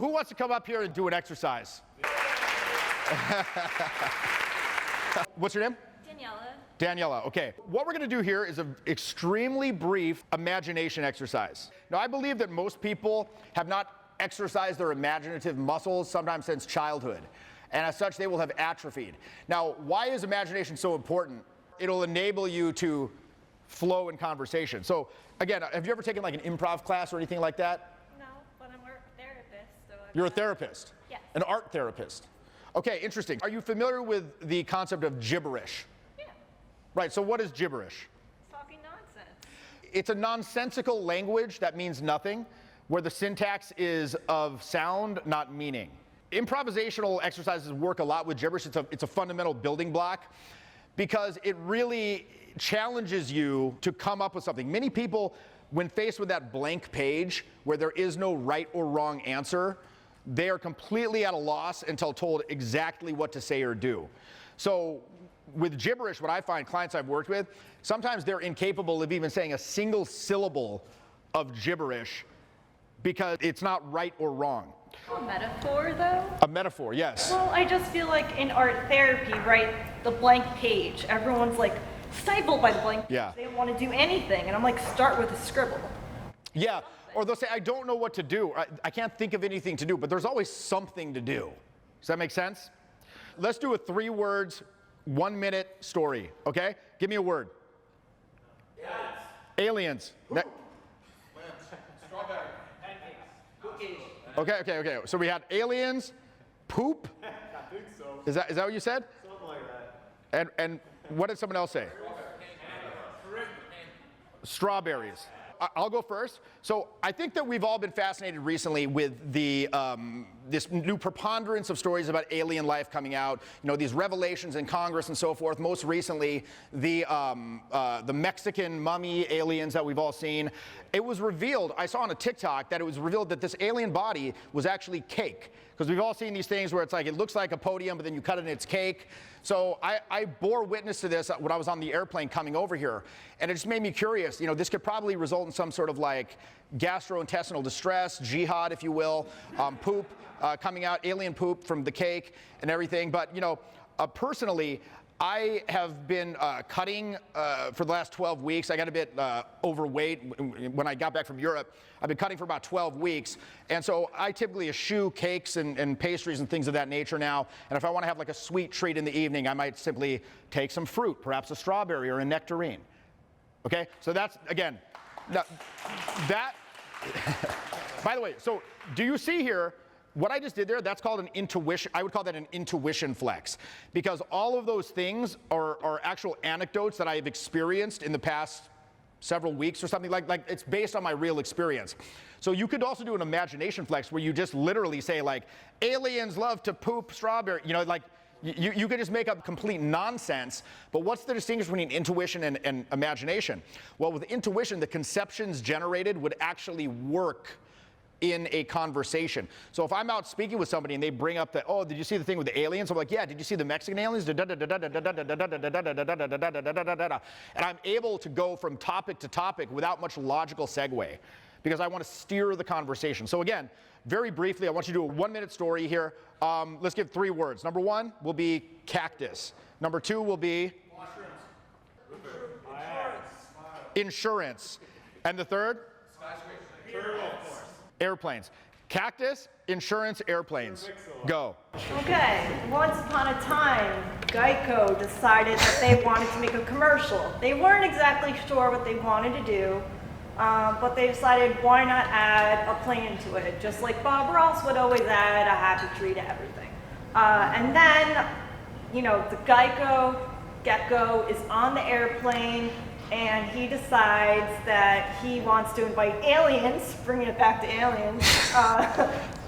who wants to come up here and do an exercise? What's your name? Daniela, okay. What we're gonna do here is an extremely brief imagination exercise. Now, I believe that most people have not exercised their imaginative muscles sometimes since childhood. And as such, they will have atrophied. Now, why is imagination so important? It'll enable you to flow in conversation. So, again, have you ever taken like an improv class or anything like that? No, but I'm a therapist. So You're a therapist? Yes. An art therapist? Okay, interesting. Are you familiar with the concept of gibberish? Yeah. Right, so what is gibberish? Talking nonsense. It's a nonsensical language that means nothing, where the syntax is of sound, not meaning. Improvisational exercises work a lot with gibberish. It's a fundamental building block because it really challenges you to come up with something. Many people, when faced with that blank page where there is no right or wrong answer, they are completely at a loss until told exactly what to say or do. So with gibberish, what I find clients I've worked with, sometimes they're incapable of even saying a single syllable of gibberish because it's not right or wrong. A metaphor, though? A metaphor, yes. Well, I just feel like in art therapy, right, the blank page, everyone's like stifled by the blank page. Yeah. They don't want to do anything. And I'm like, start with a scribble. Yeah, or they'll say, I don't know what to do. I can't think of anything to do, but there's always something to do. Does that make sense? Let's do a 3 words, 1 minute story, okay? Give me a word. Aliens. Aliens. Strawberry. Pancakes. Cookies. Okay. So we had aliens, poop. I think so. Is that what you said? Something like that. And what did someone else say? Strawberries. I'll go first. So I think that we've all been fascinated recently with the this new preponderance of stories about alien life coming out. You know, these revelations in Congress and so forth. Most recently, the Mexican mummy aliens that we've all seen. It was revealed, I saw on a TikTok that it was revealed that this alien body was actually cake. Because we've all seen these things where it's like, it looks like a podium, but then you cut it and it's cake. So I bore witness to this when I was on the airplane coming over here. And it just made me curious. You know, this could probably result in some sort of like gastrointestinal distress, jihad, if you will, poop coming out, alien poop from the cake and everything. But, you know, personally, I have been cutting for the last 12 weeks. I got a bit overweight when I got back from Europe. I've been cutting for about 12 weeks. And so I typically eschew cakes and pastries and things of that nature now. And if I want to have like a sweet treat in the evening, I might simply take some fruit, perhaps a strawberry or a nectarine. Okay? So that's, again, that, by the way, so do you see here, what I just did there, that's called an intuition. I would call that an intuition flex, because all of those things are actual anecdotes that I have experienced in the past several weeks or something like it's based on my real experience. So you could also do an imagination flex where you just literally say like, aliens love to poop strawberry, you know, like you could just make up complete nonsense. But what's the distinction between intuition and imagination? Well, with intuition, the conceptions generated would actually work in a conversation. So if I'm out speaking with somebody and they bring up that, oh, did you see the thing with the aliens? I'm like, yeah, did you see the Mexican aliens? And I'm able to go from topic to topic without much logical segue because I want to steer the conversation. So again, very briefly, I want you to do a 1 minute story here. Let's give 3 words. Number 1 will be cactus. Number 2 will be insurance. And the third? Airplanes. Cactus, insurance, airplanes. Go. Okay, once upon a time, Geico decided that they wanted to make a commercial. They weren't exactly sure what they wanted to do, but they decided why not add a plane to it, just like Bob Ross would always add a happy tree to everything. And then, you know, the Gecko is on the airplane, and he decides that he wants to invite aliens, bringing it back to aliens,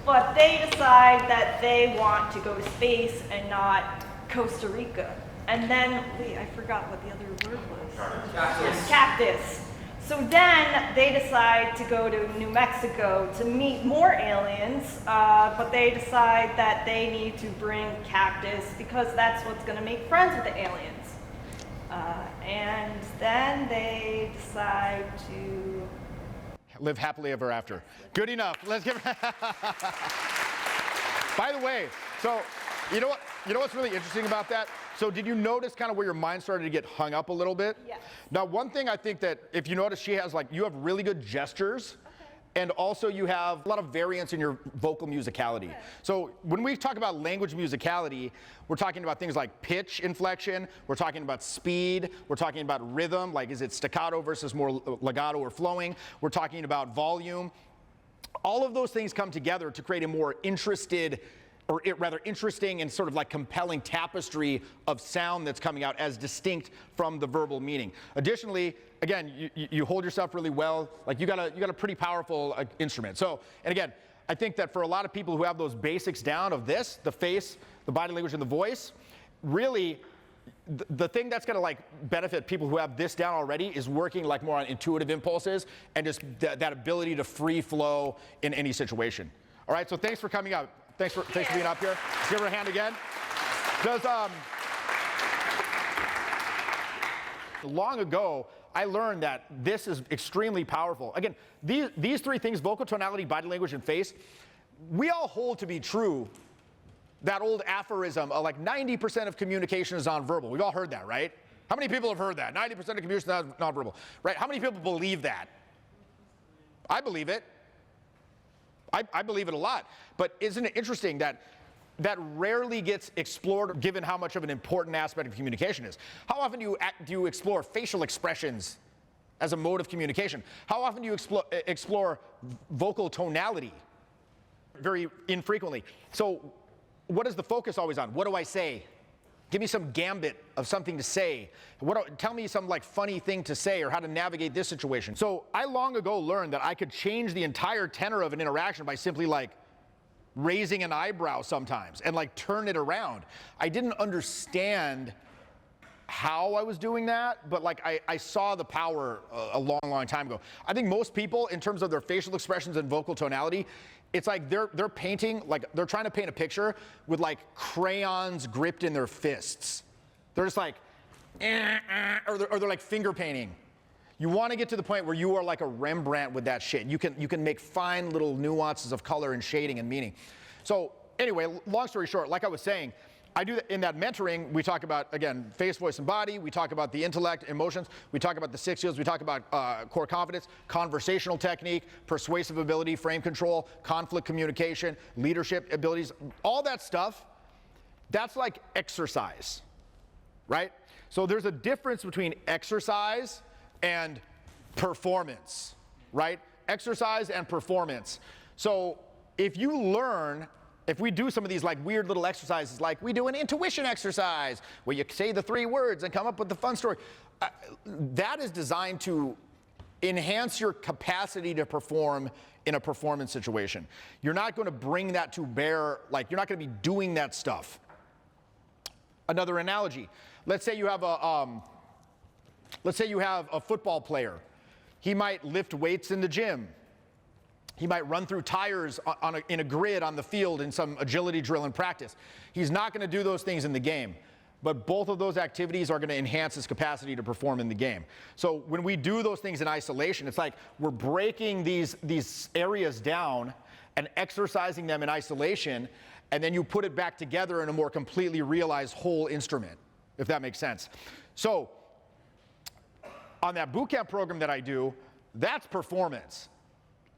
but they decide that they want to go to space and not Costa Rica. And then, wait, I forgot what the other word was. Cactus. So then they decide to go to New Mexico to meet more aliens, but they decide that they need to bring cactus because that's what's going to make friends with the aliens. And then they decide to live happily ever after. Good enough. Let's give By the way, so you know what's really interesting about that? So did you notice kind of where your mind started to get hung up a little bit? Yes. Now, one thing I think that if you notice, she has you have really good gestures. And also you have a lot of variance in your vocal musicality. So when we talk about language musicality, we're talking about things like pitch inflection, we're talking about speed, we're talking about rhythm, like is it staccato versus more legato or flowing, we're talking about volume. All of those things come together to create a more interesting and sort of like compelling tapestry of sound that's coming out as distinct from the verbal meaning. Additionally, again, you hold yourself really well. Like you got a pretty powerful instrument. So, and again, I think that for a lot of people who have those basics down of this, the face, the body language, and the voice, really, the thing that's going to like benefit people who have this down already is working like more on intuitive impulses and just that ability to free flow in any situation. All right, so thanks for coming up. Thanks for being up here. Give her a hand again. Long ago, I learned that this is extremely powerful. Again, these three things, vocal tonality, body language, and face, we all hold to be true that old aphorism of like 90% of communication is nonverbal. We've all heard that, right? How many people have heard that? 90% of communication is nonverbal, right? How many people believe that? I believe it. I believe it a lot. But isn't it interesting that that rarely gets explored given how much of an important aspect of communication is? How often do you explore facial expressions as a mode of communication? How often do you explore vocal tonality? Very infrequently. So what is the focus always on? What do I say? Give me some gambit of something to say. Tell me some like funny thing to say or how to navigate this situation. So I long ago learned that I could change the entire tenor of an interaction by simply like raising an eyebrow sometimes and like turn it around. I didn't understand how I was doing that, but like I saw the power a long, long time ago. I think most people, in terms of their facial expressions and vocal tonality, it's like they're painting, like they're trying to paint a picture with like crayons gripped in their fists. They're just like, or they're like finger painting. You want to get to the point where you are like a Rembrandt with that shit. You can make fine little nuances of color and shading and meaning. So anyway, long story short, like I was saying, I do that in that mentoring. We talk about, again, face, voice, and body. We talk about the intellect, emotions. We talk about the 6 skills. We talk about core confidence, conversational technique, persuasive ability, frame control, conflict communication, leadership abilities, all that stuff. That's like exercise, right? So there's a difference between exercise and performance, right? Exercise and performance. So if we do some of these like weird little exercises, like we do an intuition exercise where you say the 3 words and come up with the fun story, that is designed to enhance your capacity to perform in a performance situation. You're not going to bring that to bear, like you're not going to be doing that stuff. Another analogy, let's say you have a football player. He might lift weights in the gym. He might run through tires in a grid on the field in some agility drill in practice. He's not going to do those things in the game, but both of those activities are going to enhance his capacity to perform in the game. So when we do those things in isolation, it's like we're breaking these areas down and exercising them in isolation, and then you put it back together in a more completely realized whole instrument, if that makes sense. So on that bootcamp program that I do, that's performance.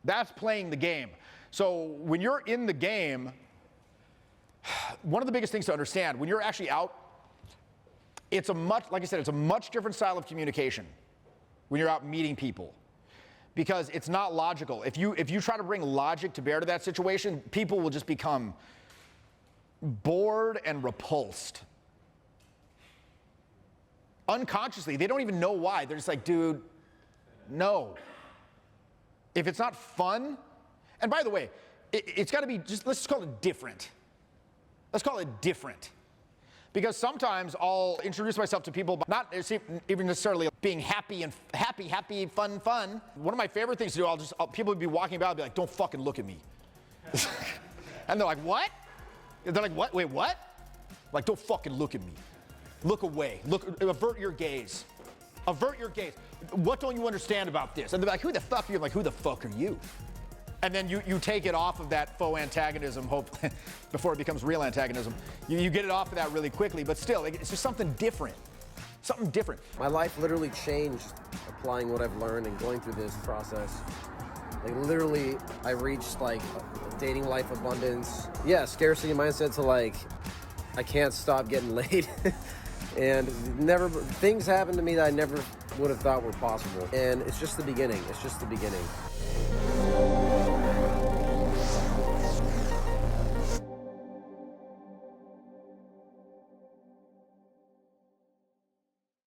That's playing the game. So when you're in the game, one of the biggest things to understand, when you're actually out, it's like I said, it's a much different style of communication when you're out meeting people, because it's not logical. If you try to bring logic to bear to that situation, people will just become bored and repulsed. Unconsciously, they don't even know why. They're just like, dude, no. If it's not fun, and by the way, it's got to be let's just call it different. Let's call it different. Because sometimes I'll introduce myself to people, but not even necessarily being happy, fun. One of my favorite things to do, people would be walking by and be like, don't fucking look at me. And they're like, what? They're like, what? Wait, what? Like, don't fucking look at me. Look away. Avert your gaze. Avert your gaze. What don't you understand about this? And they're like, who the fuck are you? I'm like, who the fuck are you? and then you take it off of that faux antagonism, hope before it becomes real antagonism. You get it off of that really quickly, but still, it's just something different. Something different. My life literally changed applying what I've learned and going through this process. Like literally, I reached like a dating life abundance. Yeah, scarcity mindset to like, I can't stop getting laid. And things happened to me that I never would have thought were possible. And it's just the beginning. It's just the beginning.